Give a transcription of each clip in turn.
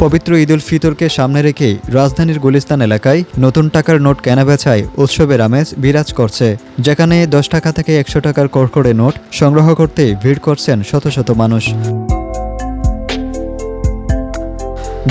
পবিত্র ঈদ উল ফিতরকে সামনে রেখে রাজধানীর গুলিস্তান এলাকায় নতুন টাকার নোট কেনাবেচায় উৎসবের আমেজ বিরাজ করছে, যেখানে 10 টাকা থেকে 100 টাকার কড়কড়ে নোট সংগ্রহ করতে ভিড় করছেন শত শত মানুষ।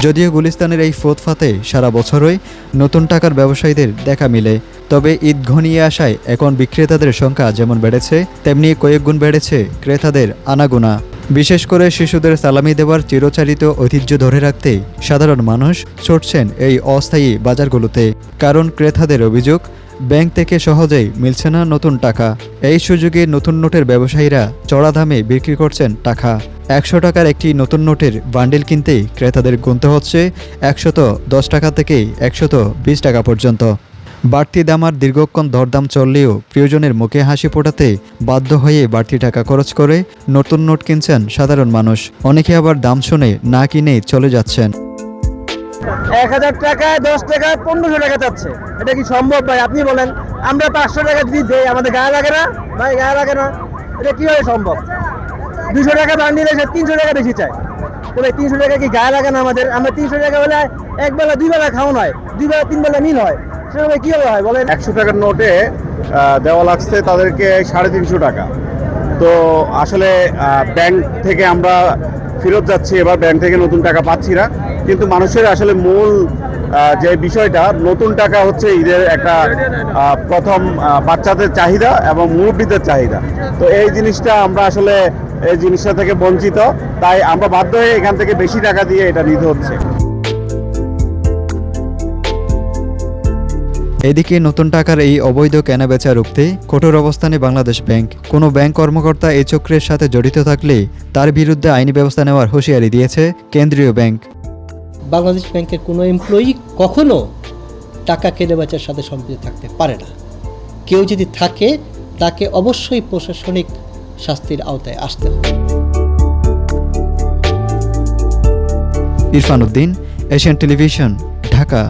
যদিও গুলিস্তানের এই ফুটপাতে সারা বছরই নতুন টাকার ব্যবসায়ীদের দেখা মিলে, তবে ঈদ ঘনিয়ে আসায় এখন বিক্রেতাদের সংখ্যা যেমন বেড়েছে তেমনি কয়েকগুণ বেড়েছে ক্রেতাদের আনাগোনা। বিশেষ করে শিশুদের সালামি দেওয়ার চিরচারিত ঐতিহ্য ধরে রাখতে সাধারণ মানুষ ছুটছেন এই অস্থায়ী বাজারগুলোতে, কারণ ক্রেতাদের অভিযোগ ব্যাংক থেকে সহজেই মিলছে না নতুন টাকা। এই সুযোগে নতুন নোটের ব্যবসায়ীরা চড়া দামে বিক্রি করছেন টাকা। 100 টাকার একটি নতুন নোটের বান্ডিল কিনতেই ক্রেতাদের গুনতে হচ্ছে 110 টাকা থেকে 120 টাকা পর্যন্ত। বাড়তি দাম আর দীর্ঘক্ষণ দরদাম চললেও প্রিয়জনের মুখে হাসি ফোটাতে বাধ্য হয়ে বাড়তি টাকা খরচ করে নতুন নোট কিনছেন সাধারণ মানুষ। অনেকে আবার দাম শুনে না কিনেই চলে যাচ্ছেন। 1000 টাকায় 10 টাকা 1500 টাকা যাচ্ছে, এটা কি সম্ভব ভাই? আপনি বলেন। আমরা 500 টাকা যদি দেই আমাদের গায়ে লাগে না ভাই? গায়ে লাগে না? এটা কিভাবে সম্ভব? 200 টাকা বান্ডিল এসে 300 টাকা বেশি চাই, তবে 300 টাকা কি গায়ে লাগে না আমাদের? আমরা 300 টাকা হলে এক বেলা 2 বেলা খাওয়া হয়, 2 বেলা 3 বেলা মিল হয়, সেভাবে কিভাবে হয় বলেন? 100 টাকার নোটে দেওয়া লাগছে তাদেরকে 350 টাকা। তো আসলে ব্যাংক থেকে আমরা ফেরত যাচ্ছি, এবার ব্যাংক থেকে নতুন টাকা পাচ্ছি না। কিন্তু মানুষের আসলে মূল যে বিষয়টা, নতুন টাকা হচ্ছে ঈদের একটা প্রথম বাচ্চাদের চাহিদা এবং মুরব্বীদের চাহিদা। তো এই জিনিসটা আমরা আসলে এই জিনিসটা থেকে বঞ্চিত, তাই আমরা বাধ্য হয়ে এখান থেকে বেশি টাকা দিয়ে এটা নিতে হচ্ছে। এদিকে নতুন টাকার এই অবৈধ কেনাবেচা রুখতে কঠোর অবস্থানে বাংলাদেশ ব্যাংক। কোনো ব্যাংক কর্মকর্তা এই চক্রের সাথে জড়িত থাকলে তার বিরুদ্ধে আইনি ব্যবস্থা নেওয়ার হুঁশিয়ারি দিয়েছে কেন্দ্রীয় ব্যাংক। বাংলাদেশ ব্যাংকের কোনো এমপ্লয়ি কখনো টাকা কেনাবেচার সাথে সম্পৃক্ত থাকতে পারে না। কেউ যদি থাকে তাকে অবশ্যই প্রশাসনিক শাস্তির আওতায় আসতে হবে। Irfan Uddin, Asian television, Dhaka.